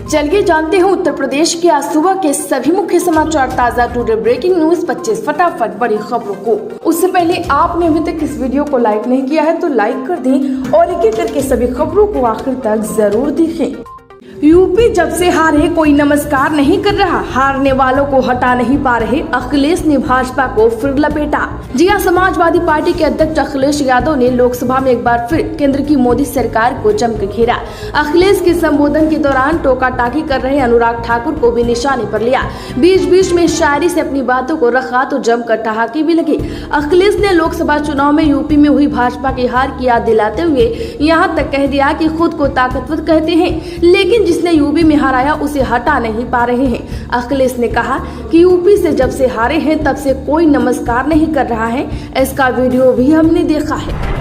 चलिए जानते हैं उत्तर प्रदेश के आज सुबह के सभी मुख्य समाचार, ताजा टुडे ब्रेकिंग न्यूज 25 फटाफट बड़ी खबरों को। उससे पहले आपने अभी तक इस वीडियो को लाइक नहीं किया है तो लाइक कर दें और एक एक करके सभी खबरों को आखिर तक जरूर देखें। यूपी जब से हारे कोई नमस्कार नहीं कर रहा, हारने वालों को हटा नहीं पा रहे, अखिलेश ने भाजपा को फिर लपेटा। जी हां, समाजवादी पार्टी के अध्यक्ष अखिलेश यादव ने लोकसभा में एक बार फिर केंद्र की मोदी सरकार को जमकर घेरा। अखिलेश के संबोधन के दौरान टोका टाकी कर रहे अनुराग ठाकुर को भी निशाने पर लिया। बीच बीच में शायरी से अपनी बातों को रखा तो जमकर ठहाके भी लगे। अखिलेश ने लोकसभा चुनाव में यूपी में हुई भाजपा की हार की याद दिलाते हुए यहाँ तक कह दिया कि खुद को ताकतवर कहते हैं, लेकिन जिसने यूपी में हराया उसे हटा नहीं पा रहे हैं। अखिलेश ने कहा कि यूपी से जब से हारे हैं तब से कोई नमस्कार नहीं कर रहा है, इसका वीडियो भी हमने देखा है।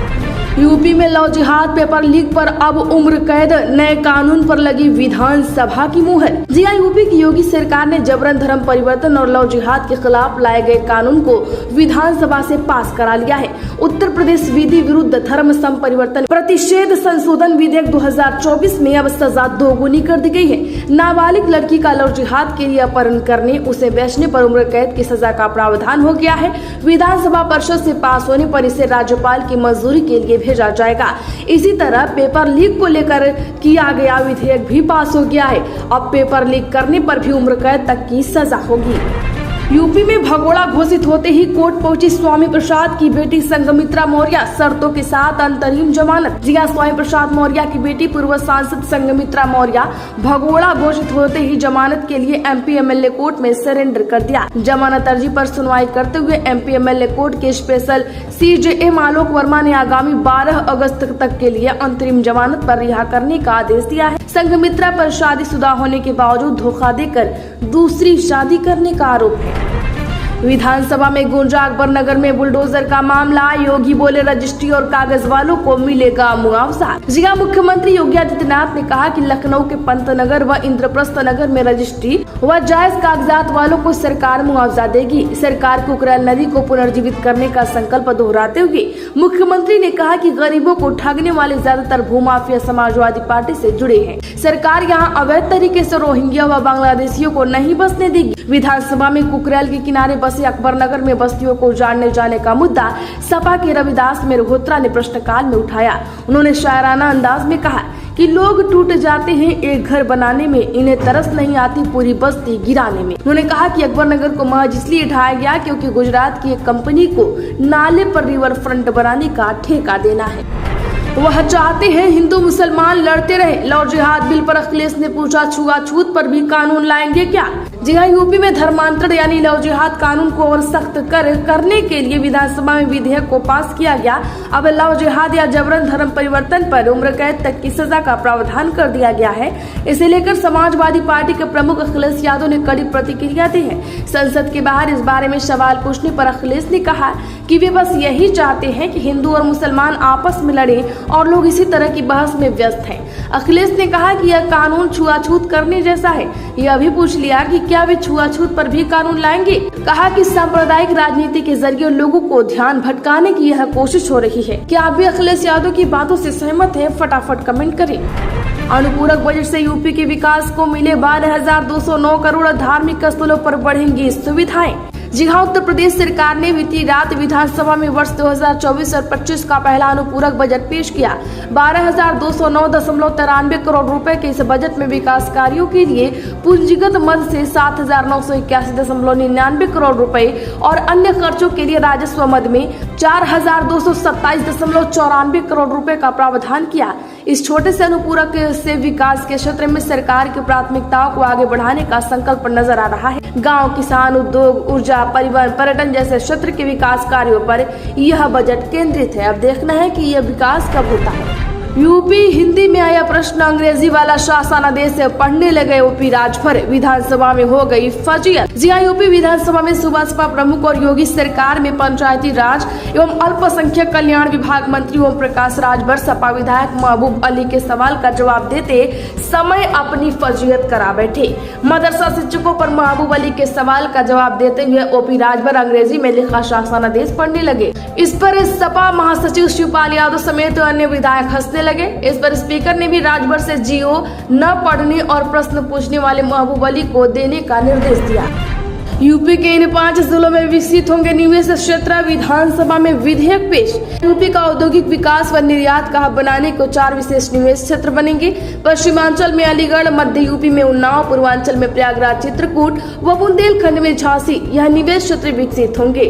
यूपी में लव जिहाद पेपर लीक पर अब उम्र कैद, नए कानून पर लगी विधानसभा की मुहर। जी हां, यूपी की योगी सरकार ने जबरन धर्म परिवर्तन और लव जिहाद के खिलाफ लाए गए कानून को विधानसभा से पास करा लिया है। उत्तर प्रदेश विधि विरुद्ध धर्म संपरिवर्तन प्रतिषेध संशोधन विधेयक 2024 में अब सजा दोगुनी कर दी गई है। नाबालिग लड़की का लव जिहाद के लिए अपहरण करने, उसे बेचने पर उम्र कैद की सजा का प्रावधान हो गया है। विधानसभा परिषद से पास होने पर इसे राज्यपाल की मंजूरी के लिए भेजा जाएगा। इसी तरह पेपर लीक को लेकर किया गया विधेयक भी पास हो गया है। अब पेपर लीक करने पर भी उम्र कैद तक की सजा होगी। यूपी में भगोड़ा घोषित होते ही कोर्ट पहुंची स्वामी प्रसाद की बेटी संघमित्रा मौर्य, शर्तों के साथ अंतरिम जमानत। जी हां, स्वामी प्रसाद मौर्य की बेटी पूर्व सांसद संघमित्रा मौर्य भगोड़ा घोषित होते ही जमानत के लिए एमपी एमएलए कोर्ट में सरेंडर कर दिया। जमानत अर्जी पर सुनवाई करते हुए एमपी एमएलए कोर्ट के स्पेशल सीजेएम आलोक वर्मा ने आगामी 12 अगस्त तक के लिए अंतरिम जमानत पर रिहा करने का आदेश दिया है। संघमित्रा पर शादीशुदा होने के बावजूद धोखा देकर दूसरी शादी करने का आरोप है। विधानसभा में गूंजा अकबर नगर में बुलडोजर का मामला, योगी बोले रजिस्ट्री और कागज वालों को मिलेगा मुआवजा। जी हां, मुख्यमंत्री योगी आदित्यनाथ ने कहा कि लखनऊ के पंतनगर व इंद्रप्रस्थ नगर में रजिस्ट्री व जायज कागजात वालों को सरकार मुआवजा देगी। सरकार को कुकरेल नदी को पुनर्जीवित करने का संकल्प दोहराते हुए मुख्यमंत्री ने कहा कि गरीबों को ठगने वाले ज्यादातर भूमाफिया समाजवादी पार्टी से जुड़े हैं। सरकार यहाँ अवैध तरीके से रोहिंग्या व बांग्लादेशियों को नहीं बसने देगी। विधानसभा में कुकरेल के किनारे बसे अकबर नगर में बस्तियों को उजाड़ने जाने का मुद्दा सपा के रविदास मेहरोत्रा ने प्रश्नकाल में उठाया। उन्होंने शायराना अंदाज में कहा कि लोग टूट जाते हैं एक घर बनाने में, इन्हें तरस नहीं आती पूरी बस्ती गिराने में। उन्होंने कहा कि अकबर नगर को महज इसलिए ढाया गया क्योंकि गुजरात की एक कंपनी को नाले पर रिवर फ्रंट बनाने का ठेका देना है। वह चाहते हैं हिंदू मुसलमान लड़ते रहे। लव जिहाद बिल पर अखिलेश ने पूछा, छुआछूत पर भी कानून लाएंगे क्या? जी हां, यूपी में धर्मांतरण यानी लव जिहाद कानून को और सख्त करने के लिए विधानसभा में विधेयक को पास किया गया। अब लव जिहाद या जबरन धर्म परिवर्तन पर उम्र कैद तक की सजा का प्रावधान कर दिया गया है। इसे लेकर समाजवादी पार्टी के प्रमुख अखिलेश यादव ने कड़ी प्रतिक्रिया दी है। संसद के बाहर इस बारे में सवाल पूछने पर अखिलेश ने कहा कि वे बस यही चाहते हैं कि हिंदू और मुसलमान आपस में लड़े और लोग इसी तरह की बहस में व्यस्त हैं। अखिलेश ने कहा कि यह कानून छुआछूत करने जैसा है। यह भी पूछ लिया कि क्या वे छुआछूत पर भी कानून लाएंगे। कहा कि सांप्रदायिक राजनीति के जरिए लोगों को ध्यान भटकाने की यह कोशिश हो रही है। क्या आप भी अखिलेश यादव की बातों से सहमत हैं? फटाफट कमेंट करें। अनुपूरक बजट से यूपी के विकास को मिले 12,209 करोड़, धार्मिक स्थलों पर बढ़ेंगी सुविधाएं। जी हां, उत्तर प्रदेश सरकार ने बीती रात विधानसभा में वर्ष 2024 और 25 का पहला अनुपूरक बजट पेश किया। 12,209.93 करोड़ रुपए के इस बजट में विकास कार्यों के लिए पूंजीगत मद से 7,981.99 करोड़ रुपए और अन्य खर्चों के लिए राजस्व मद में 4,227.94 करोड़ रुपए का प्रावधान किया। इस छोटे से अनुपूरक से विकास के क्षेत्र में सरकार की प्राथमिकताओं को आगे बढ़ाने का संकल्प नजर आ रहा है। गांव, किसान, उद्योग, ऊर्जा, परिवहन, पर्यटन जैसे क्षेत्र के विकास कार्यों पर यह बजट केंद्रित है। अब देखना है कि यह विकास कब होता है। यूपी हिंदी में आया प्रश्न, अंग्रेजी वाला शासनादेश पढ़ने लगे ओपी राजभर, विधानसभा में हो गई फजीयत। जी हां, यूपी विधानसभा में सुबह सपा प्रमुख और योगी सरकार में पंचायती राज एवं अल्पसंख्यक कल्याण विभाग मंत्री ओम प्रकाश राजभर सपा विधायक महबूब अली के सवाल का जवाब देते समय अपनी फजीयत करा बैठे। मदरसा शिक्षकों पर महबूब अली के सवाल का जवाब देते हुए ओपी राजभर अंग्रेजी में लिखा शासनादेश पढ़ने लगे। इस पर सपा महासचिव शिवपाल यादव समेत अन्य विधायक हंसने बरसने लगे। इस पर स्पीकर ने भी राजभर से जीओ न पढ़ने और प्रश्न पूछने वाले महबूब अली को देने का निर्देश दिया। यूपी के इन 5 जिलों में विकसित होंगे निवेश क्षेत्र, विधानसभा में विधेयक पेश। यूपी का औद्योगिक विकास व निर्यात का हब बनाने को 4 विशेष निवेश क्षेत्र बनेंगे। पश्चिमांचल में अलीगढ़, मध्य यूपी में उन्नाव, पूर्वांचल में प्रयागराज, चित्रकूट व बुंदेलखंड में झांसी, यह निवेश क्षेत्र विकसित होंगे।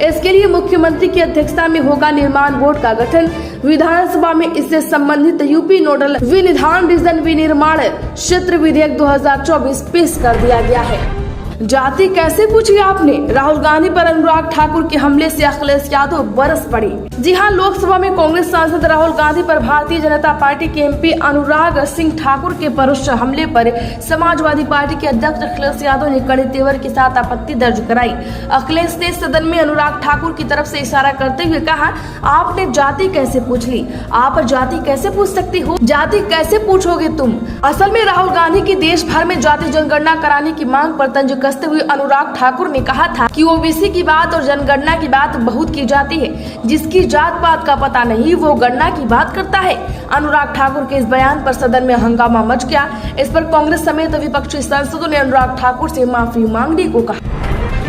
इसके लिए मुख्यमंत्री की अध्यक्षता में होगा निर्माण बोर्ड का गठन। विधानसभा में इससे संबंधित यूपी नोडल विनिधान रीजन विनिर्माण क्षेत्र विधेयक 2024 पेश कर दिया गया है। जाति कैसे पूछी आपने? राहुल गांधी पर अनुराग ठाकुर के हमले से अखिलेश यादव बरस पड़े। जी हां, लोकसभा में कांग्रेस सांसद राहुल गांधी पर भारतीय जनता पार्टी के एमपी अनुराग सिंह ठाकुर के परुष हमले पर समाजवादी पार्टी के अध्यक्ष अखिलेश यादव ने कड़े तेवर के साथ आपत्ति दर्ज कराई। अखिलेश ने सदन में अनुराग ठाकुर की तरफ से इशारा करते हुए कहा, आपने जाति कैसे पूछ ली? आप जाति कैसे पूछ सकती हो? जाति कैसे पूछोगे तुम? असल में राहुल गांधी की देश भर में जाति जनगणना कराने की मांग पर तंज कसते हुए अनुराग ठाकुर ने कहा था कि ओबीसी की बात और जनगणना की बात बहुत की जाती है। जिसकी जात पात का पता नहीं वो गणना की बात करता है। अनुराग ठाकुर के इस बयान पर सदन में हंगामा मच गया। इस पर कांग्रेस समेत विपक्षी सांसदों ने अनुराग ठाकुर से माफी मांगने को कहा।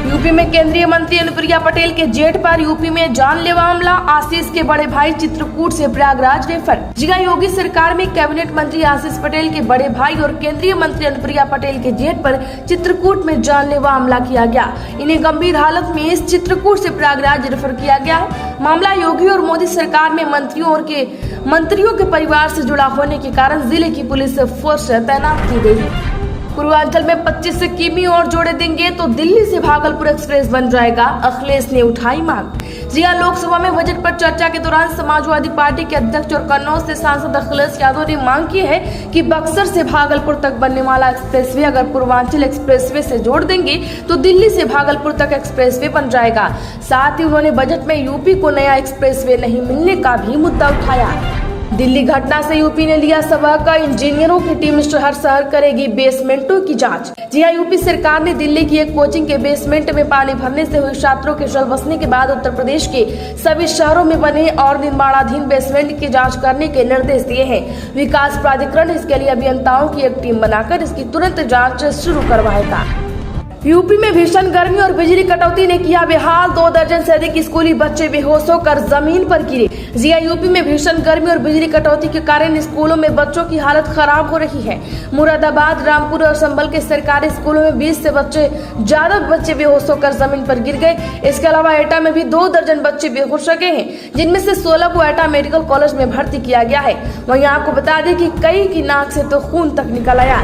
यूपी में केंद्रीय मंत्री अनुप्रिया पटेल के जेट पर यूपी में जानलेवा हमला, आशीष के बड़े भाई चित्रकूट से प्रयागराज रेफर। जिला योगी सरकार में कैबिनेट मंत्री आशीष पटेल के बड़े भाई और केंद्रीय मंत्री अनुप्रिया पटेल के जेट पर चित्रकूट में जानलेवा हमला किया गया। इन्हें गंभीर हालत में इस चित्रकूट से प्रयागराज रेफर किया गया है। मामला योगी और मोदी सरकार में मंत्रियों के परिवार से जुड़ा होने के कारण जिले की पुलिस फोर्स तैनात की गई है। पूर्वांचल में 25 किमी और जोड़े देंगे तो दिल्ली से भागलपुर एक्सप्रेस बन जाएगा, अखिलेश ने उठाई मांग। जिया लोकसभा में बजट पर चर्चा के दौरान समाजवादी पार्टी के अध्यक्ष और कन्नौज से सांसद अखिलेश यादव ने मांग की है कि बक्सर से भागलपुर तक बनने वाला एक्सप्रेसवे अगर पूर्वांचल एक्सप्रेसवे से जोड़ देंगे तो दिल्ली से भागलपुर तक एक्सप्रेसवे बन जाएगा। साथ ही उन्होंने बजट में यूपी को नया एक्सप्रेसवे नहीं मिलने का भी मुद्दा उठाया। दिल्ली घटना से यूपी ने लिया सबक, इंजीनियरों की टीम शहर शहर करेगी बेसमेंटों की जांच। जी हां, यूपी सरकार ने दिल्ली की एक कोचिंग के बेसमेंट में पानी भरने से हुए छात्रों के जल बसने के बाद उत्तर प्रदेश के सभी शहरों में बने और निर्माणाधीन बेसमेंट की जांच करने के निर्देश दिए हैं। विकास प्राधिकरण इसके लिए अभियंताओं की एक टीम बनाकर इसकी तुरंत जाँच शुरू करवाएगा। यूपी में भीषण गर्मी और बिजली कटौती ने किया बेहाल, 2 दर्जन से अधिक स्कूली बच्चे बेहोश होकर जमीन पर गिरे। जिया यूपी में भीषण गर्मी और बिजली कटौती के कारण स्कूलों में बच्चों की हालत खराब हो रही है। मुरादाबाद, रामपुर और संभल के सरकारी स्कूलों में 20 से ज्यादा बच्चे बेहोश होकर जमीन पर गिर गए। इसके अलावा एटा में भी 2 दर्जन बच्चे बेहोश हो गए हैं, जिनमें से 16 को एटा मेडिकल कॉलेज में भर्ती किया गया है। वहीं आपको बता दें कि कई की नाक से तो खून तक निकल आया।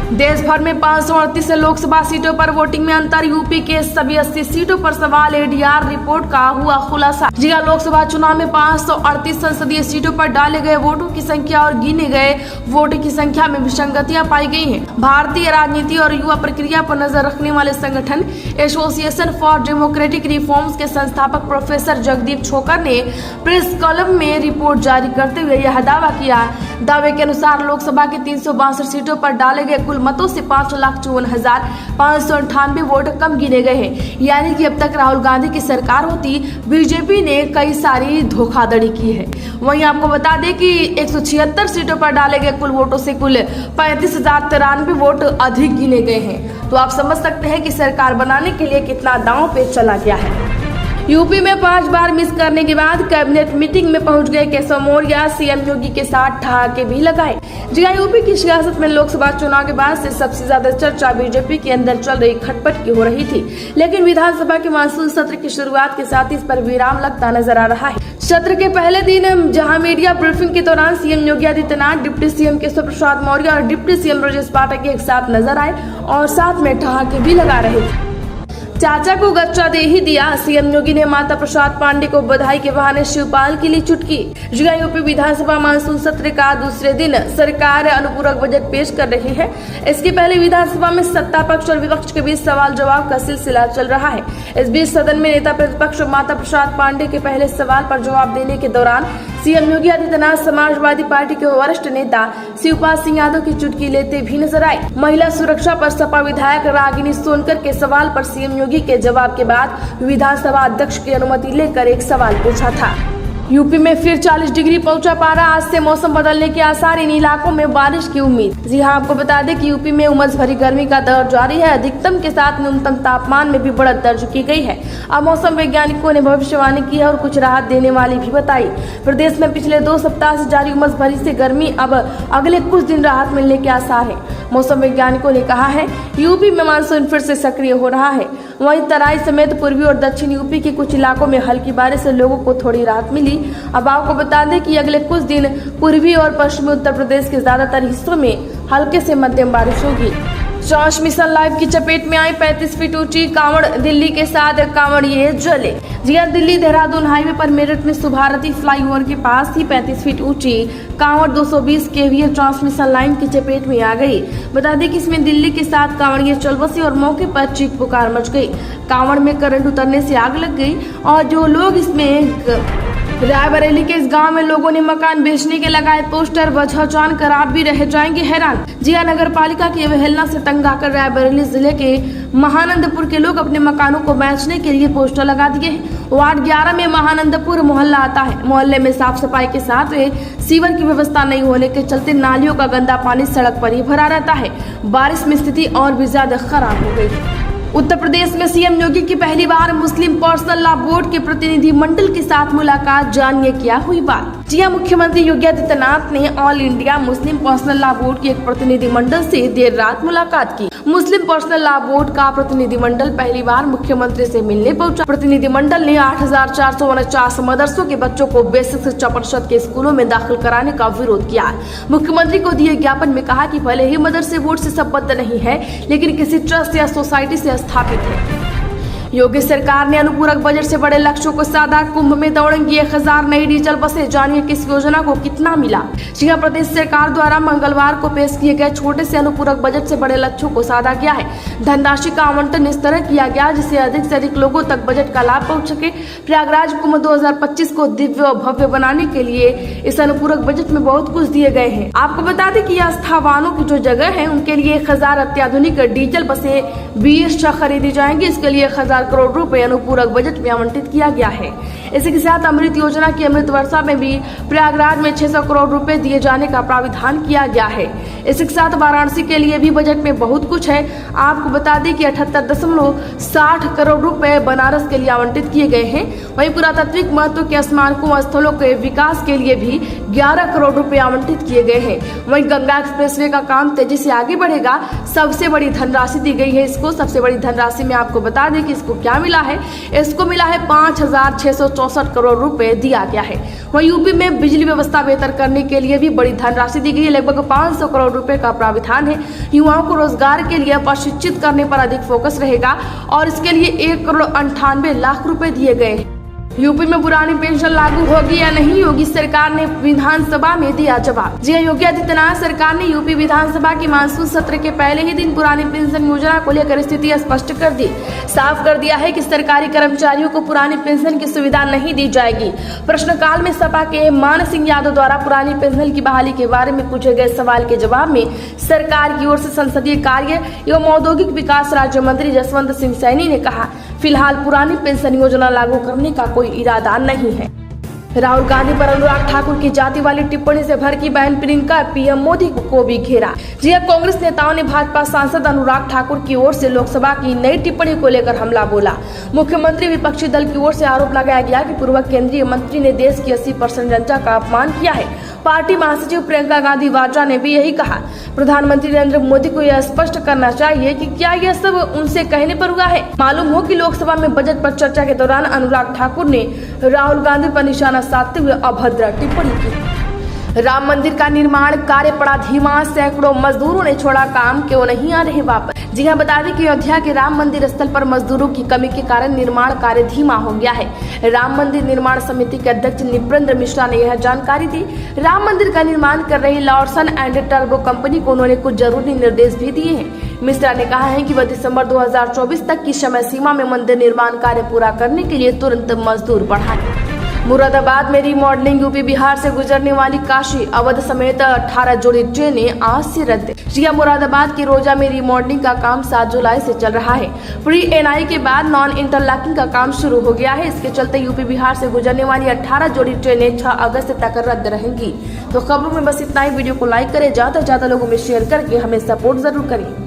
देश भर में 538 लोकसभा सीटों पर वोटिंग में अंतर, यूपी के सभी 80 सीटों पर सवाल, एडीआर रिपोर्ट का हुआ खुलासा। जिला लोकसभा चुनाव में 538 संसदीय सीटों पर डाले गए वोटों की संख्या और गिने गए वोटों की संख्या में विसंगतियां पाई गई हैं। भारतीय राजनीति और युवा प्रक्रिया पर नजर रखने वाले संगठन एसोसिएशन फॉर डेमोक्रेटिक रिफॉर्म्स के संस्थापक प्रोफेसर जगदीप छोकर ने प्रेस कॉलम में रिपोर्ट जारी करते हुए यह दावा किया। दावे के अनुसार लोकसभा की 362 सीटों पर डाले गए कुल मतों से 5,54,598 वोट कम गिने गए हैं। यानी कि अब तक राहुल गांधी की सरकार होती बीजेपी ने कई सारी धोखाधड़ी की है। वहीं आपको बता दें कि 176 सीटों पर डाले गए कुल वोटों से कुल 35,093 वोट अधिक गिने गए हैं। तो आप समझ सकते हैं कि सरकार बनाने के लिए कितना दांव पे चला गया है। यूपी में 5 बार मिस करने के बाद कैबिनेट मीटिंग में पहुंच गए केशव मौर्य, सीएम योगी के साथ ठहाके भी लगाए। जिला यूपी की सियासत में लोकसभा चुनाव के बाद से सबसे ज्यादा चर्चा बीजेपी के अंदर चल रही खटपट की हो रही थी, लेकिन विधानसभा के मानसून सत्र की शुरुआत के साथ इस पर विराम लगता नजर आ रहा है। सत्र के पहले दिन जहां मीडिया ब्रीफिंग के दौरान CM Yogi Adityanath, deputy CM Keshav Prasad Maurya और डिप्टी सीएम ब्रजेश पाठक एक साथ नजर आए और साथ में ठहाके भी लगा रहे थे। चाचा को गच्चा दे ही दिया, सीएम योगी ने माता प्रसाद पांडे को बधाई के बहाने शिवपाल के लिए चुटकी। जिला यूपी विधानसभा मानसून सत्र का दूसरे दिन सरकार अनुपूरक बजट पेश कर रही है। इसके पहले विधानसभा में सत्ता पक्ष और विपक्ष के बीच सवाल जवाब का सिलसिला चल रहा है। इस बीच सदन में नेता प्रतिपक्ष माता प्रसाद पांडे के पहले सवाल पर जवाब देने के दौरान सीएम योगी आदित्यनाथ समाजवादी पार्टी के वरिष्ठ नेता शिवपाल सिंह यादव की चुटकी लेते भी नजर आए। महिला सुरक्षा पर सपा विधायक रागिनी सोनकर के सवाल पर सीएम योगी के जवाब के बाद विधानसभा अध्यक्ष की अनुमति लेकर एक सवाल पूछा था। यूपी में फिर 40 डिग्री पहुंचा पारा। आज से मौसम बदलने के आसार, इन इलाकों में बारिश की उम्मीद। जी हां, आपको बता दें कि यूपी में उमस भरी गर्मी का दौर जारी है। अधिकतम के साथ न्यूनतम तापमान में भी बढ़त दर्ज की गई है। अब मौसम वैज्ञानिकों ने भविष्यवाणी की है और कुछ राहत देने वाली भी बताई। प्रदेश में पिछले 2 सप्ताह से जारी उमस भरी से गर्मी अब अगले कुछ दिन राहत मिलने के आसार है। मौसम वैज्ञानिकों ने कहा है यूपी में मानसून फिर से सक्रिय हो रहा है। वहीं तराई समेत पूर्वी और दक्षिण यूपी के कुछ इलाकों में हल्की बारिश से लोगों को थोड़ी राहत मिली। अब आपको बता दें कि अगले कुछ दिन पूर्वी और पश्चिमी उत्तर प्रदेश के ज्यादातर हिस्सों में हल्के से मध्यम बारिश होगी। ट्रांसमिशन लाइव की चपेट में आई 35 फीट ऊंची कांवड़, दिल्ली के साथ कांवड़िए जले। जी हां, दिल्ली देहरादून हाईवे पर मेरठ में सुभारती फ्लाईओवर के पास ही 35 फीट ऊंची कांवड़ 220 kVA ट्रांसमिशन लाइन की चपेट में आ गई। बता दें कि इसमें दिल्ली के साथ कांवड़िए चल बसे और मौके पर चीख पुकार मच गई। कांवड़ में करंट उतरने से आग लग गई और जो लोग इसमें रायबरेली के इस गांव में लोगों ने मकान बेचने के लगाए पोस्टर, वजह जानकर आप भी रह जाएंगे हैरान। जी हां, नगर पालिका की अवहेलना से तंग आकर रायबरेली जिले के महानंदपुर के लोग अपने मकानों को बेचने के लिए पोस्टर लगा दिए हैं। वार्ड 11 में महानंदपुर मोहल्ला आता है। मोहल्ले में साफ सफाई के साथ सीवर की व्यवस्था नहीं होने के चलते नालियों का गंदा पानी सड़क पर ही भरा रहता है। बारिश में स्थिति और भी ज्यादा खराब हो गई है। उत्तर प्रदेश में सीएम योगी की पहली बार मुस्लिम पर्सनल लॉ बोर्ड के प्रतिनिधि मंडल के साथ मुलाकात, जानिए क्या हुई बात। जी हां, मुख्यमंत्री योगी आदित्यनाथ ने all India Muslim personal law board के एक प्रतिनिधि मंडल से देर रात मुलाकात की। मुस्लिम पर्सनल लॉ बोर्ड का प्रतिनिधि मंडल पहली बार मुख्यमंत्री से मिलने पहुंचा। प्रतिनिधि मंडल ने 8,449 मदरसों के बच्चों को बेसिक शिक्षा परिषद के स्कूलों में दाखिल कराने का विरोध किया। मुख्यमंत्री को दिए ज्ञापन में कहा कि भले ही मदरसे बोर्ड से संबद्ध नहीं है, लेकिन किसी ट्रस्ट या सोसाइटी से स्थापित है। योगी सरकार ने अनुपूरक बजट से बड़े लक्ष्यों को साधा। कुंभ में दौड़ेंगी 1000 नई डीजल बसें, जानिए किस योजना को कितना मिला। जी हां, प्रदेश सरकार द्वारा मंगलवार को पेश किए गए छोटे से अनुपूरक बजट से बड़े लक्ष्यों को साधा गया है। धनराशि का आवंटन इस तरह किया गया जिससे अधिक से अधिक लोगों तक बजट का लाभ पहुंच सके। प्रयागराज कुंभ 2025 को दिव्य और भव्य बनाने के लिए इस अनुपूरक बजट में बहुत कुछ दिए गए हैं। आपको बता दें कि आस्था वाहनों की जो जगह है उनके लिए 1000 अत्याधुनिक डीजल बसें 20 खरीदी जाएंगी। इसके लिए 1000 करोड़ रुपए अनुपूरक बजट में आवंटित किया गया है। इसी के साथ अमृत योजना की अमृत वर्षा में भी प्रयागराज में 600 करोड़ रुपए दिए जाने का प्राविधान किया गया है। इसी के साथ वाराणसी के लिए भी बजट में बहुत कुछ है। आपको बता दें कि 78.60 करोड़ रुपए बनारस के लिए आवंटित किए गए हैं। वहीं पुरातात्विक महत्व के स्मारकों व स्थलों के विकास के लिए भी 11 करोड़ रुपए आवंटित किए गए हैं। वहीं गंगा एक्सप्रेसवे का काम तेजी से आगे बढ़ेगा। सबसे बड़ी धनराशि दी गई है इसको। सबसे बड़ी धनराशि में आपको बता दें कि इसको क्या मिला है। इसको मिला है 5,664 करोड़ रुपए दिया गया है। वहीं यूपी में बिजली व्यवस्था बेहतर करने के लिए भी बड़ी धनराशि दी गई है। लगभग 500 करोड़ रुपए का प्राविधान है। युवाओं को रोजगार के लिए प्रशिक्षित करने पर अधिक फोकस रहेगा और इसके लिए 1,98,00,000 रुपए दिए गए हैं। यूपी में पुरानी पेंशन लागू होगी या नहीं, योगी सरकार ने विधानसभा में दिया जवाब। जी हां, योगी आदित्यनाथ सरकार ने यूपी विधानसभा के मानसून सत्र के पहले ही दिन पुरानी पेंशन योजना को लेकर स्थिति स्पष्ट कर दी। साफ कर दिया है कि सरकारी कर्मचारियों को पुरानी पेंशन की सुविधा नहीं दी जाएगी। प्रश्नकाल में सपा के मान सिंह यादव द्वारा पुरानी पेंशन की बहाली के बारे में पूछे गए सवाल के जवाब में सरकार की ओर से संसदीय कार्य एवं औद्योगिक विकास राज्य मंत्री जसवंत सिंह सैनी ने कहा, फिलहाल पुरानी पेंशन योजना लागू करने का कोई इरादा नहीं है। राहुल गांधी पर अनुराग ठाकुर की जाति वाली टिप्पणी से भड़की बहन प्रियंका पीएम मोदी को भी घेरा। जी हां, कांग्रेस नेताओं ने भाजपा सांसद अनुराग ठाकुर की ओर से लोकसभा की नई टिप्पणी को लेकर हमला बोला। मुख्यमंत्री विपक्षी दल की ओर से आरोप लगाया गया कि पूर्व केंद्रीय मंत्री ने देश की 80% जनता का अपमान किया है। पार्टी महासचिव प्रियंका गांधी वाड्रा ने भी यही कहा। प्रधानमंत्री नरेंद्र मोदी को यह स्पष्ट करना चाहिए कि क्या यह सब उनसे कहने पर हुआ है। मालूम हो कि लोकसभा में बजट पर चर्चा के दौरान अनुराग ठाकुर ने राहुल गांधी पर निशाना साधते हुए अभद्र टिप्पणी की। राम मंदिर का निर्माण कार्य पड़ा धीमा, सैकड़ों मजदूरों ने छोड़ा काम, क्यों नहीं आ रहे वापस। जी हां, बता दें कि अयोध्या के राम मंदिर स्थल पर मजदूरों की कमी के कारण निर्माण कार्य धीमा हो गया है। राम मंदिर निर्माण समिति के अध्यक्ष निपेंद्र मिश्रा ने यह जानकारी दी। राम मंदिर का निर्माण कर रही लॉर्सन एंड टर्बो कंपनी को उन्होंने कुछ जरूरी निर्देश भी दिए हैं। मिश्रा ने कहा है कि वह दिसंबर 2024 तक की समय सीमा में मंदिर निर्माण कार्य पूरा करने के लिए तुरंत मजदूर बढ़ाए। मुरादाबाद में रीमॉडलिंग यूपी बिहार से गुजरने वाली काशी अवध समेत 18 जोड़ी ट्रेनें आज से रद्द। जिया मुरादाबाद की रोजा में रीमॉडलिंग का काम 7 जुलाई से चल रहा है। प्री एनआई के बाद नॉन इंटरलॉकिंग का काम शुरू हो गया है। इसके चलते यूपी बिहार से गुजरने वाली 18 जोड़ी ट्रेनें 6 अगस्त तक रद्द रहेंगी। तो खबरों में बस इतना ही। वीडियो को लाइक करें, ज्यादा से ज्यादा लोगों में शेयर करके हमें सपोर्ट जरूर करें।